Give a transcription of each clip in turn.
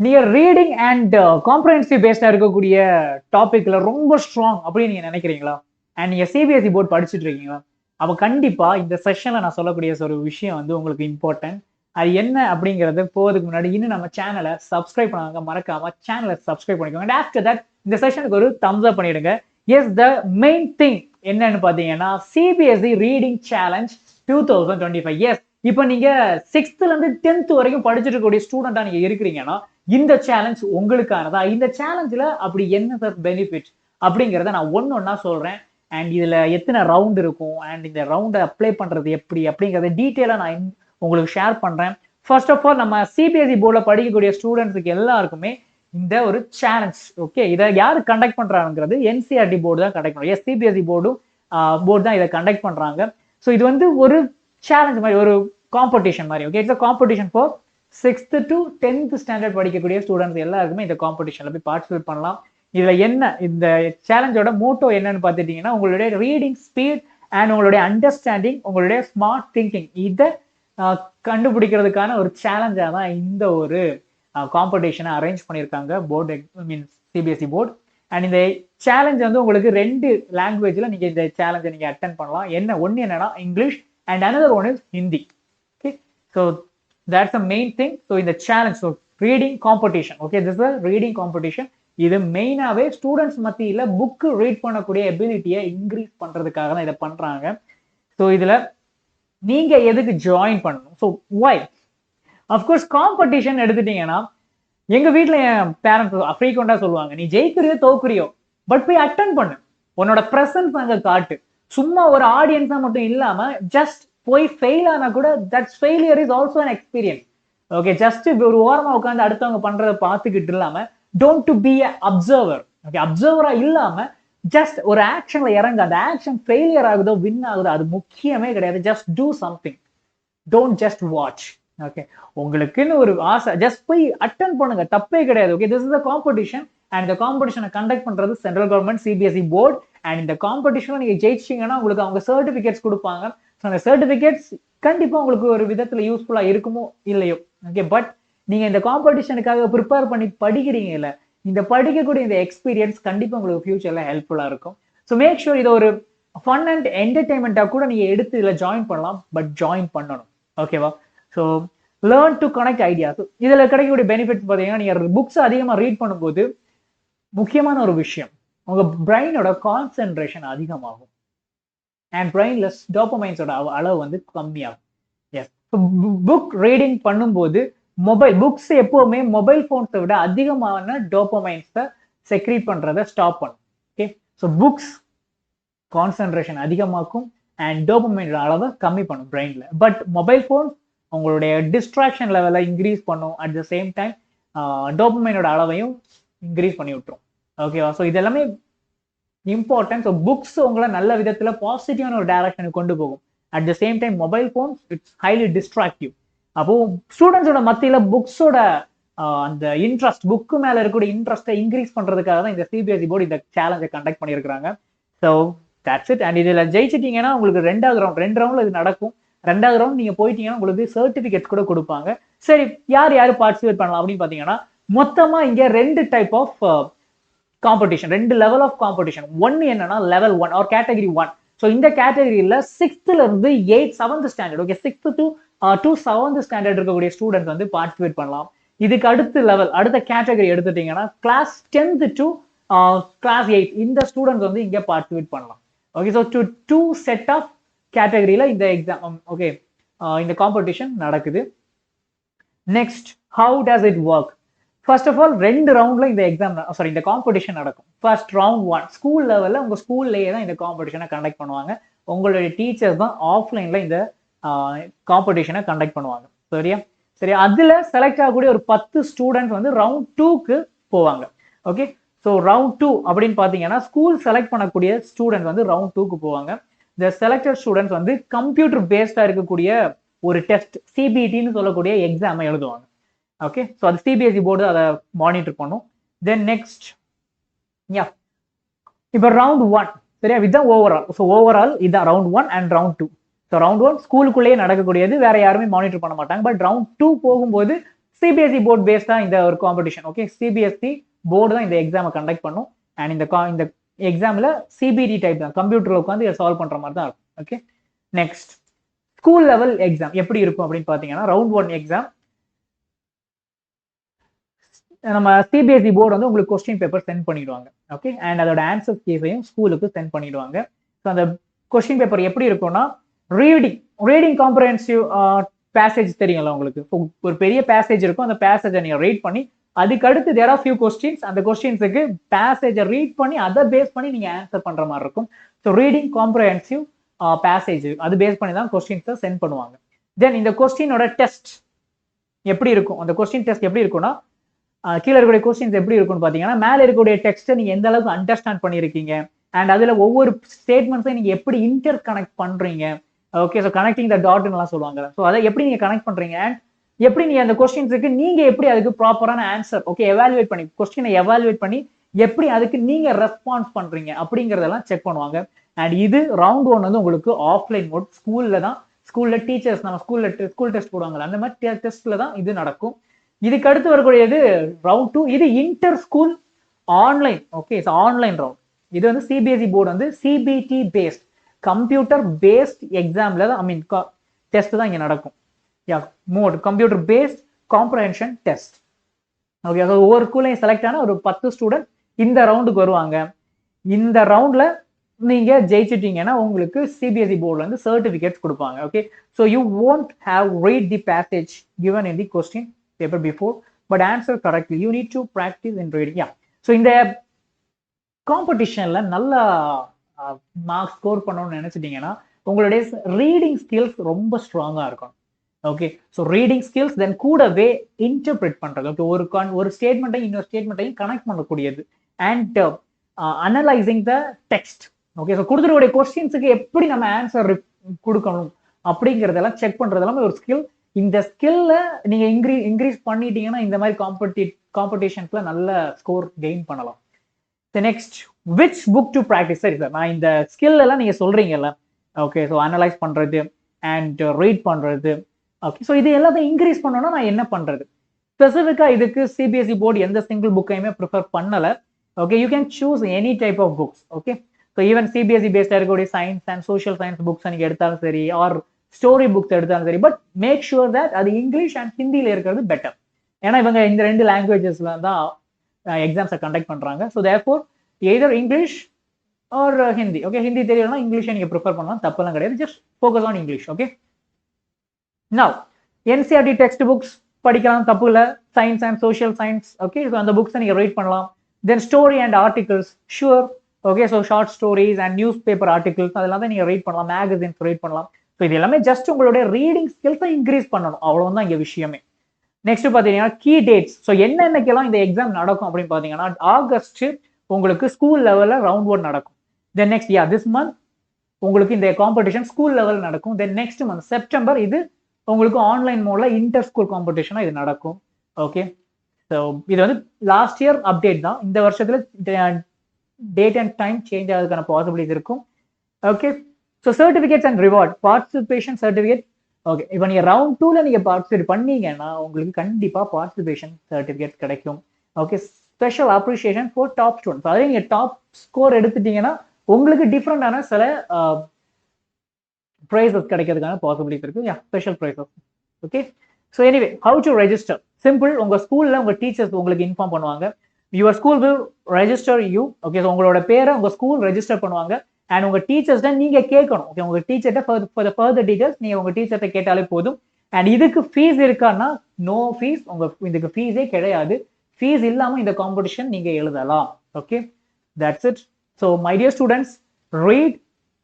நீங்க reading and comprehensive பேஸ்டா இருக்கக்கூடிய டாபிக்ல ரொம்ப ஸ்ட்ராங் அப்படின்னு நீங்க நினைக்கிறீங்களா? அண்ட் நீங்க சிபிஎஸ்இ போர்டு படிச்சுட்டு இருக்கீங்களா? அப்ப கண்டிப்பா இந்த செஷன்ல நான் சொல்லக்கூடிய ஒரு விஷயம் வந்து உங்களுக்கு இம்பார்ட்டன்ட். அது என்ன அப்படிங்கறது போறதுக்கு முன்னாடி இன்னும் நம்ம சேனலை சப்ஸ்கிரைப் பண்ணாங்க, மறக்காம சேனலை சப்ஸ்கிரைப் பண்ணிக்கோங்க. அண்ட் ஆஃப்டர் தட் இந்த செஷனுக்கு ஒரு தம்ஸ் அப் பண்ணிடுங்க. எஸ், த மெயின் திங் என்னன்னு பாத்தீங்கன்னா சிபிஎஸ்இ ரீடிங் சேலஞ்ச் 2025. எஸ், இப்போ நீங்க 6th இருந்து 10th வரைக்கும் படிச்சுட்டு இருக்கக்கூடிய ஸ்டூடெண்டா நீங்க இருக்கிறீங்கன்னா இந்த சேலஞ்ச் உங்களுக்கானதா. இந்த சேலஞ்சில் அப்படி என்ன பெனிஃபிட் அப்படிங்கிறத நான் ஒன்னொன்னா சொல்றேன். அண்ட் இதுல எத்தனை ரவுண்ட் இருக்கும் அண்ட் இந்த ரவுண்டை அப்ளை பண்றது எப்படி அப்படிங்கறத டீட்டெயிலா நான் உங்களுக்கு ஷேர் பண்றேன். ஃபர்ஸ்ட் ஆஃப் ஆல் நம்ம சிபிஎஸ்இ போர்டில் படிக்கக்கூடிய ஸ்டூடெண்ட்ஸுக்கு எல்லாருக்குமே இந்த ஒரு சேலஞ்ச். ஓகே, இதை யாரு கண்டக்ட் பண்றாங்கிறது என்சிஆர்டி போர்டு தான் கண்டக்ட் பண்றாங்க. சிபிஎஸ்இ போர்டு தான் இதை கண்டக்ட் பண்றாங்க. ஸோ இது வந்து ஒரு சேலஞ்ச் மாதிரி, ஒரு காம்படிஷன் மாதிரி. Okay, it's competition for 6th to 10th standard படிக்கக்கூடிய ஸ்டூடெண்ட்ஸ் எல்லாருக்குமே இந்த காம்படிஷன்ல போய் பார்ட்டிசிபேட் பண்ணலாம். இதுல என்ன இந்த சேலஞ்சோட மோட்டோ என்னன்னு பார்த்துட்டீங்கன்னா, உங்களுடைய ரீடிங் ஸ்பீட் அண்ட் உங்களுடைய அண்டர்ஸ்டாண்டிங், உங்களுடைய ஸ்மார்ட் திங்கிங், இதை கண்டுபிடிக்கிறதுக்கான ஒரு சேலஞ்சா தான் இந்த ஒரு காம்படிஷனை அரேஞ்ச் பண்ணியிருக்காங்க board, mean CBSE board. And இந்த சேலஞ்ச் வந்து உங்களுக்கு 2 லாங்குவேஜ்ல நீங்க இந்த சேலஞ்சை நீங்க அட்டன் பண்ணலாம். ஒன்னு என்னன்னா English and another one is Hindi. Okay, so that's the main thing. So in the challenge, so reading competition, okay, this is a reading competition. இது மெயினாவே ஸ்டூடெண்ட்ஸ் மத்தியில புக் ரீட் பண்ணக்கூடிய எபிலிட்டியை இன்க்ரீஸ் பண்றதுக்காக தான் இதை பண்றாங்க. ஸோ இதுல நீங்க எதுக்கு ஜாயின் பண்ணணும்? So why? அஃப்கோர்ஸ் காம்படிஷன் எடுத்துட்டீங்கன்னா, எங்க வீட்டுல என் பேரண்ட்ஸ் ஃப்ரீக்வெண்டா சொல்லுவாங்க, நீ ஜெயிக்கிறியோ தோக்குறியோ பட் போய் அட்டன் பண்ணு, உன்னோட பிரசன்ஸ் அங்க காட்டு. சும்மா ஒரு ஆடியன்ஸா மட்டும் இல்லாம ஜஸ்ட் போய் ஃபெயில் ஆனா கூட that's failure is also an experience. Okay, just ஒரு ஓரமா உட்காந்து அடுத்தவங்க பண்றதை பார்த்துக்கிட்டு இல்லாம don't to be observer. Okay, அப்சர்வரா இல்லாம ஜஸ்ட் ஒரு ஆக்ஷன்ல இறங்க. அந்த ஆக்ஷன் ஃபெயிலியர் ஆகுதோ வின் ஆகுதோ அது முக்கியமே கிடையாது. Just do something, don't just watch. Okay, உங்களுக்குன்னு ஒரு ஆசை, ஜஸ்ட் போய் அட்டன் பண்ணுங்க, தப்பே கிடையாது. Okay, this is the competition and இந்த காம்படிஷனை கண்டக்ட் பண்றது central government CBSE board. And இந்த காம்படிஷன்ல நீங்க ஜெயிச்சிங்கன்னா உங்களுக்கு அவங்க சர்டிபிகேட்ஸ் கொடுப்பாங்க. அந்த சர்டிபிகேட்ஸ் கண்டிப்பா உங்களுக்கு ஒரு விதத்துல யூஸ்ஃபுல்லா இருக்குமோ இல்லையோ. ஓகே, பட் நீங்க இந்த காம்படிஷனுக்காக ப்ரிப்பேர் பண்ணி படிக்கிறீங்க இல்ல, இந்த படிக்கக்கூடிய இந்த எக்ஸ்பீரியன்ஸ் கண்டிப்பா உங்களுக்கு ஃபியூச்சர்ல ஹெல்ப்ஃபுல்லா இருக்கும். ஸோ மேக் ஷூர் இதை ஒரு ஃபன் அண்ட் என்டர்டைன்மெண்டா கூட நீங்க எடுத்து இதுல ஜாயின் பண்ணலாம், பட் ஜாயின் பண்ணணும். ஓகேவா? So learn to connect ideas. இதுல கிடைக்கக்கூடிய பெனிஃபிட்ஸ் பார்த்தீங்கன்னா, நீங்க புக்ஸ் அதிகமா ரீட் பண்ணும்போது முக்கியமான ஒரு விஷயம், உங்க பிரெயினோட கான்சென்ட்ரேஷன் அதிகமாகும் அண்ட் பிரெயின்லெஸ் டோபமைன்ஸோட அளவு வந்து கம்மியாகும். எஸ், புக் ரீடிங் பண்ணும்போது புக்ஸ் எப்பவுமே மொபைல் போன்ஸை விட அதிகமான டோபமைன்ஸை செக்ரீட் பண்றதை ஸ்டாப் பண்ணும். ஓகே, ஸோ புக்ஸ் கான்சென்ட்ரேஷன் அதிகமாக்கும் அண்ட் டோபமைனோட அளவை கம்மி பண்ணும் பிரெயின்ல. பட் மொபைல் போன்ஸ் உங்களுடைய டிஸ்ட்ராக்ஷன் லெவலை இன்க்ரீஸ் பண்ணும், அட் த சேம் டைம் டோபமைனோட அளவையும் இன்க்ரீஸ் பண்ணி விட்டுரும். ஓகேவா? ஸோ இது எல்லாமே இம்பார்ட்டன்ட். ஸோ புக்ஸ் உங்களை நல்ல விதத்துல பாசிட்டிவான ஒரு டைரக்ஷனுக்கு கொண்டு போகும். At the same time mobile phones it's highly distractive. அப்போ ஸ்டூடெண்ட்ஸோட மத்தியில புக்ஸோட அந்த இன்ட்ரெஸ்ட், புக்கு மேல இருக்கக்கூடிய இன்ட்ரெஸ்ட்டை இன்க்ரீஸ் பண்றதுக்காக தான் இந்த சிபிஎஸ்இ போர்டு இந்த சேலஞ்சை கண்டக்ட் பண்ணியிருக்காங்க. So that's it. அண்ட் இதுல ஜெயிச்சிட்டீங்கன்னா உங்களுக்கு 2வது ரவுண்ட், 2 ரவுண்ட்ல இது நடக்கும். 2வது ரவுண்ட் நீங்க போயிட்டீங்கன்னா உங்களுக்கு சர்டிபிகேட்ஸ் கூட கொடுப்பாங்க. சரி, யார் பார்ட்டிசிபேட் பண்ணலாம் அப்படின்னு பாத்தீங்கன்னா, மொத்தமா இங்க 2 type of competition, 2 level of competition. ஒன்னு என்னன்னா லெவல் 1 ஆர் கேட்டகரி 1. ஸோ இந்த கேட்டகரியில 6th இருந்து 7th standard, okay, 6th to 7th standard இருக்கக்கூடிய ஸ்டூடெண்ட்ஸ் வந்து பார்ட்டிசிபேட் பண்ணலாம். இதுக்கு அடுத்த கேட்டகரி எடுத்துட்டீங்கன்னா கிளாஸ் 10th to கிளாஸ் 8 இந்த ஸ்டூடெண்ட்ஸ் வந்து இங்க பார்ட்டிசிபேட் பண்ணலாம். ஓகே, ஸோ 2 செட் ஆஃப் கேட்டகரியில இந்த எக்ஸாம், ஓகே, இந்த காம்படிஷன் நடக்குது. Next, how does it work? First of all 2 ரவுண்ட்ல இந்த இந்த காம்படிஷன் நடக்கும். ஃபர்ஸ்ட் ரவுண்ட் 1 ஸ்கூல் லெவல்ல உங்க ஸ்கூல்லேயே தான் இந்த காம்படிஷனை கண்டக்ட் பண்ணுவாங்க. உங்களுடைய டீச்சர்ஸ் தான் ஆஃப்லைன்ல இந்த காம்படிஷனை கண்டக்ட் பண்ணுவாங்க. சரி, அதுல செலக்ட் ஆகக்கூடிய ஒரு 10 ஸ்டூடெண்ட்ஸ் வந்து ரவுண்ட் 2க்கு போவாங்க. ஓகே, ஸோ ரவுண்ட் 2 அப்படின்னு பாத்தீங்கன்னா ஸ்கூல் செலக்ட் பண்ணக்கூடிய ஸ்டூடெண்ட்ஸ் வந்து ரவுண்ட் 2க்கு போவாங்க. இந்த செலக்டட் ஸ்டூடெண்ட்ஸ் வந்து கம்ப்யூட்டர் பேஸ்டா இருக்கக்கூடிய ஒரு டெஸ்ட், சிபிடின்னு சொல்லக்கூடிய எக்ஸாமை எழுதுவாங்க. ஓகே, ஸோ அது சிபிஎஸ்இ போர்டு அதை மானிட்டர் பண்ணும். தென் நெக்ஸ்ட், இப்போ ரவுண்ட் 1, சரியா, இதுதான் ஓவரால். ஸோ ஓவரால் இதுதான் round 1 and round 2. So round 1 ஸ்கூலுக்குள்ளேயே நடக்கக்கூடியது, வேற யாருமே மானிட்டர் பண்ண மாட்டாங்க. பட் ரவுண்ட் 2 போகும்போது சிபிஎஸ்சி போர்ட் பேஸ்டா இந்த ஒரு காம்படிஷன். ஓகே, சிபிஎஸ்சி போர்டு தான் இந்த எக்ஸாமை கண்டக்ட் பண்ணும். அண்ட் இந்த எக்ஸாம்ல சிபிடி டைப் தான், கம்ப்யூட்டர்ல உட்காந்து சால்வ் பண்ற மாதிரி தான் இருக்கும். Okay, next school level exam எப்படி இருக்கும் அப்படின்னு பாத்தீங்கன்னா, ரவுண்ட் 1 எக்ஸாம் நம்ம சிபிஎஸ்சி போர்டு வந்து உங்களுக்கு கொஸ்டின் பேப்பர் சென்ட் பண்ணிடுவாங்க. ஓகே, அண்ட் அதோட ஆன்சர் கேஸையும் ஸ்கூலுக்கு சென்ட் பண்ணிடுவாங்க. ஸோ அந்த கொஸ்டின் பேப்பர் எப்படி இருக்கும்னா, ரீடிங் காம்ப்ரஹென்சிவ் பேசேஜ் தெரியும்ல உங்களுக்கு, ஒரு பெரிய பேசேஜ் இருக்கும். அந்த பேசேஜை நீங்க ரீட் பண்ணி அதுக்கு அடுத்து தேர் ஆர் ஃபியூ கொஸ்டின்ஸ், அந்த கொஸ்டின்ஸுக்கு பேசேஜை ரீட் பண்ணி அதை பேஸ் பண்ணி நீங்க ஆன்சர் பண்ற மாதிரி இருக்கும். ஸோ ரீடிங் காம்ப்ரஹென்சிவ் பேசேஜ் அது பேஸ் பண்ணி தான் கொஸ்டின்ஸை சென்ட் பண்ணுவாங்க. தென் இந்த கொஸ்டினோட டெஸ்ட் எப்படி இருக்கும், அந்த கொஸ்டின் டெஸ்ட் எப்படி இருக்கும்னா, கீழே இருக்கக்கூடிய கொஸ்டின்ஸ் எப்படி இருக்கும்னு பாத்தீங்கன்னா, மேல இருக்கக்கூடிய டெக்ஸ்ட்டை நீங்க எந்த அளவுக்கு அண்டர்ஸ்டாண்ட் பண்ணிருக்கீங்க, அண்ட் அதுல ஒவ்வொரு ஸ்டேட்மெண்ட்ஸை நீங்க எப்படி இன்டர் கனெக்ட் பண்றீங்க. ஓகே, ஸோ கனெக்டிங் த டாட்னு எல்லாம் சொல்லுவாங்க. ஸோ அதை எப்படி நீங்க கனெக்ட் பண்றீங்க, அண்ட் எப்படி நீங்க அந்த கொஸ்டின்ஸுக்கு நீங்க எப்படி அதுக்கு ப்ராப்பரான ஆன்சர் எவாலுவேட் பண்ணி, கொஸ்டினை எவாலுவேட் பண்ணி எப்படி அதுக்கு நீங்க ரெஸ்பான்ஸ் பண்றீங்க அப்படிங்கறதெல்லாம் செக் பண்ணுவாங்க. அண்ட் இது ரவுண்ட் 1 வந்து உங்களுக்கு ஆஃப்லைன் மோட், ஸ்கூல்ல டீச்சர்ஸ் நம்ம ஸ்கூல் டெஸ்ட் போடுவாங்க, அந்த மாதிரி டெஸ்ட்ல தான் இது நடக்கும். இதுக்கு அடுத்து வரக்கூடியது ரவுண்ட் 2, இது inter school online. Okay, online round. இது வந்து சிபிஎஸ்சி போர்டு வந்து சிபிடி பேஸ்ட், கம்ப்யூட்டர் பேஸ்ட் எக்ஸாம்ல தான், ஐ மீன் டெஸ்ட் தான் இங்க நடக்கும். Mode computer based comprehension test. Okay, ஒவ்வொரு ஸ்கூல்லையும் செலக்ட் ஆன ஒரு 10 ஸ்டூடெண்ட் இந்த ரவுண்டுக்கு வருவாங்க. இந்த ரவுண்ட்ல நீங்க ஜெயிச்சிட்டீங்கன்னா உங்களுக்கு சிபிஎஸ்சி போர்ட்ல இருந்து சர்டிபிகேட்ஸ் கொடுப்பாங்க. Okay, so you won't have read the passage given in the question paper before but answer correctly. You need to practice in reading. So இந்த காம்படிஷன்ல நல்லா மார்க்ஸ் ஸ்கோர் பண்ணணும்னு நினைச்சிட்டீங்கன்னா உங்களுடைய ரீடிங் ஸ்கில்ஸ் ரொம்ப ஸ்ட்ராங்கா இருக்கும். Okay, so reading skills, then கூடவே interpret பண்றது. Okay, ஒரு ஸ்டேட்மெண்ட்டையும் இன்னொரு ஸ்டேட்மெண்ட்டையும் கனெக்ட் பண்ணக்கூடியது, and analysing the text. Okay, so கொடுத்துருக்கூடிய கொஸ்டின்ஸுக்கு எப்படி நம்ம ஆன்சர் கொடுக்கணும் அப்படிங்கிறதெல்லாம் செக் பண்றதெல்லாம் ஒரு ஸ்கில். இந்த ஸ்கில்ல நீங்க இன்க்ரீஸ் பண்ணிட்டீங்கன்னா இந்த மாதிரி காம்படிஷன்ஸ்ல நல்ல ஸ்கோர் கெயின் பண்ணலாம். Next, which book to practise. சரி சார், நான் இந்த ஸ்கில் எல்லாம் நீங்க சொல்றீங்கல்ல, ஓகே, ஸோ அனலைஸ் பண்றது அண்ட் ரீட் பண்றது. ஓகே, ஸோ இது எல்லாத்தையும் இன்க்ரீஸ் பண்ணணும்னா நான் என்ன பண்றது? ஸ்பெசிஃபிக்கா இதுக்கு சிபிஎஸ்சி போர்டு எந்த சிங்கிள் புக்கையுமே ப்ரிஃபர் பண்ணல. Okay, you can choose any type of books. Okay, so even CBSE பேஸ்டா இருக்கக்கூடிய science and social science books நீங்க எடுத்தாலும் சரி, ஆர் ஸ்டோரி புக்ஸ் எடுத்தாலும் சரி, பட் மேக் ஷுர் தட் அது இங்கிலீஷ் அண்ட் ஹிந்தியில இருக்கிறது பெட்டர். ஏன்னா இவங்க இந்த 2 லாங்குவேஜஸ்ல தான் எக்ஸாம்ஸை கண்டக்ட் பண்றாங்க. So therefore either English or Hindi. Okay, Hindi தெரியலன்னா இங்கிலீஷை நீங்க ப்ரிஃபர் பண்ணலாம், தப்பெல்லாம் கிடையாது. Just focus on English. Okay, now NCERT textbooks படிக்கலாம், தப்பு இல்லை. Science and social science. Okay, so அந்த புக்ஸை நீங்க ரீட் பண்ணலாம். Then story and articles, sure. Okay, so short stories and news paper articles அதெல்லாம் தான் நீங்க ரீட் பண்ணலாம், மேகசின்ஸ் ரீட் பண்ணலாம். ஸோ இது எல்லாமே ஜஸ்ட் உங்களுடைய ரீடிங் ஸ்கில்ஸை இன்க்ரீஸ் பண்ணணும், அவ்வளவுதான் இங்க விஷயமே. நெக்ஸ்ட் பாத்தீங்கன்னா கீ டேட்ஸ். ஸோ என்னென்னக்கெல்லாம் இந்த எக்ஸாம் நடக்கும் அப்படின்னு பாத்தீங்கன்னா, ஆகஸ்ட் உங்களுக்கு ஸ்கூல் லெவல்ல ரவுண்ட் 1 நடக்கும். தென் நெக்ஸ்ட் திஸ் மந்த் உங்களுக்கு இந்த காம்படிஷன் ஸ்கூல் லெவல் நடக்கும். தென் நெக்ஸ்ட் மந்த் செப்டம்பர் இது உங்களுக்கு ஆன்லைன் மோட்ல இன்டர் ஸ்கூல் காம்படிஷனா இது நடக்கும். ஓகே, ஸோ இது வந்து லாஸ்ட் இயர் அப்டேட் தான். இந்த வருஷத்துல டேட் அண்ட் டைம் சேஞ்ச் ஆகிறதுக்கான பாசிபிலிட்டிஸ் இருக்கும். Okay, so certificates and reward, participation certificate. Okay, இப்போ நீங்க ரவுண்ட் 2ல நீங்க பார்ட்டிசிபேட் பண்ணீங்கன்னா உங்களுக்கு கண்டிப்பா பார்ட்டிசிபேஷன் சர்டிஃபிகேட் கிடைக்கும். Okay, special appreciation for top students. அதாவது நீங்க டாப் ஸ்கோர் எடுத்துட்டீங்கன்னா உங்களுக்கு டிஃப்ரெண்டான சில ப்ரைஸஸ் கிடைக்கிறதுக்கான பாசிபிலிட்டி இருக்கு. Special prizes. Okay, so anyway how to register. Simple, உங்க ஸ்கூல்ல உங்க டீச்சர்ஸ் உங்களுக்கு இன்ஃபார்ம் பண்ணுவாங்க. Your school will register you. Okay, so உங்களோட பேரை உங்க ஸ்கூல் ரெஜிஸ்டர் பண்ணுவாங்க. அண்ட் உங்க டீச்சர்ஸ் நீங்க கேட்கணும். ஓகே, உங்க டீச்சர்ட்ட ஃபர்தர் டீடைல்ஸ் நீங்க உங்க டீச்சர்ட்ட கேட்டாலே போதும். அண்ட் இதுக்கு ஃபீஸ் இருக்கான்னா நோ ஃபீஸ், இதுக்கு ஃபீஸே கிடையாது. ஃபீஸ் இல்லாம இந்த காம்படிஷன் நீங்க எழுதலாம். Okay, that's it. So my dear students, read,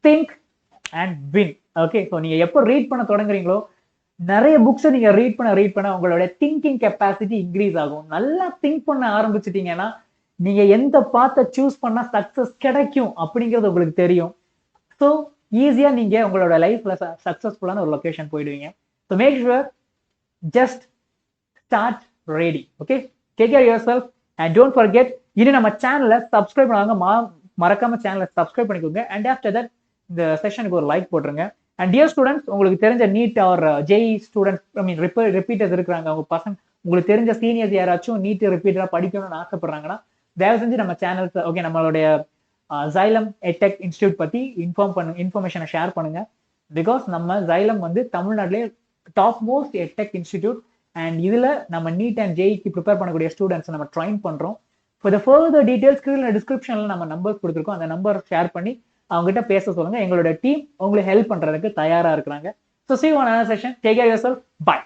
think and win. Okay, so நீங்க எப்போ ரீட் பண்ண தொடங்குறீங்களோ நிறைய புக்ஸை நீங்க ரீட் பண்ண உங்களோட திங்கிங் கெப்பாசிட்டி இன்க்ரீஸ் ஆகும். நல்லா திங்க் பண்ண ஆரம்பிச்சிட்டீங்கன்னா நீங்க எந்த பாத்தை சூஸ் பண்ணா சக்சஸ் கிடைக்கும் அப்படிங்கிறது உங்களுக்கு தெரியும். ஸோ ஈஸியா நீங்க உங்களோட லைஃப்ல சக்சஸ்ஃபுல்லான ஒரு லொகேஷன் போயிடுவீங்க. So make sure just start reading. Okay, take care yourself and don't forget, இன்னும் நம்ம சேனலை சப்ஸ்கிரைப் பண்ணாங்க, மறக்காம சேனலை சப்ஸ்கிரைப் பண்ணிக்கோங்க. அண்ட் ஆஃப்டர் தட் இந்த செஷனுக்கு ஒரு லைக் போட்டுருங்க. அண்ட் டியர் ஸ்டூடெண்ட்ஸ், உங்களுக்கு தெரிஞ்ச நீட் ஆர் ஜேஇ ஸ்டூடெண்ட்ஸ், ஐ மீன் ரிப்பீட்டர்ஸ் இருக்கிறாங்க, உங்களுக்கு தெரிஞ்ச சீனியர்ஸ் யாராச்சும் நீட் ரிப்பீட்டடா படிக்கணும்னு ஆசைப்படுறாங்கன்னா தயவு செஞ்சு நம்ம சேனல்ஸ் ஓகே நம்மளுடைய ஜைலம் எட்டெக் இன்ஸ்டியூட் பத்தி இன்ஃபர்மேஷனை ஷேர் பண்ணுங்க. பிகாஸ் நம்ம ஜைலம் வந்து தமிழ்நாட்டிலே top most edtech institute and இதுல நம்ம நீட் அண்ட் ஜேஇக்கு ப்ரிப்பேர் பண்ணக்கூடிய ஸ்டூடெண்ட்ஸ் நம்ம ட்ரைன் பண்றோம். ஃபார் த ஃபர்தர் டீடைல்ஸ் கீழே டிஸ்கிரிப்ஷன்ல நம்ம நம்பர் கொடுத்துருக்கோம். அந்த நம்பர் ஷேர் பண்ணி அவங்ககிட்ட பேச சொல்லுங்க. எங்களோட டீம் உங்களுக்கு ஹெல்ப் பண்றதுக்கு தயாரா இருக்கிறாங்க. So see you on another session. Take care of yourself. Bye.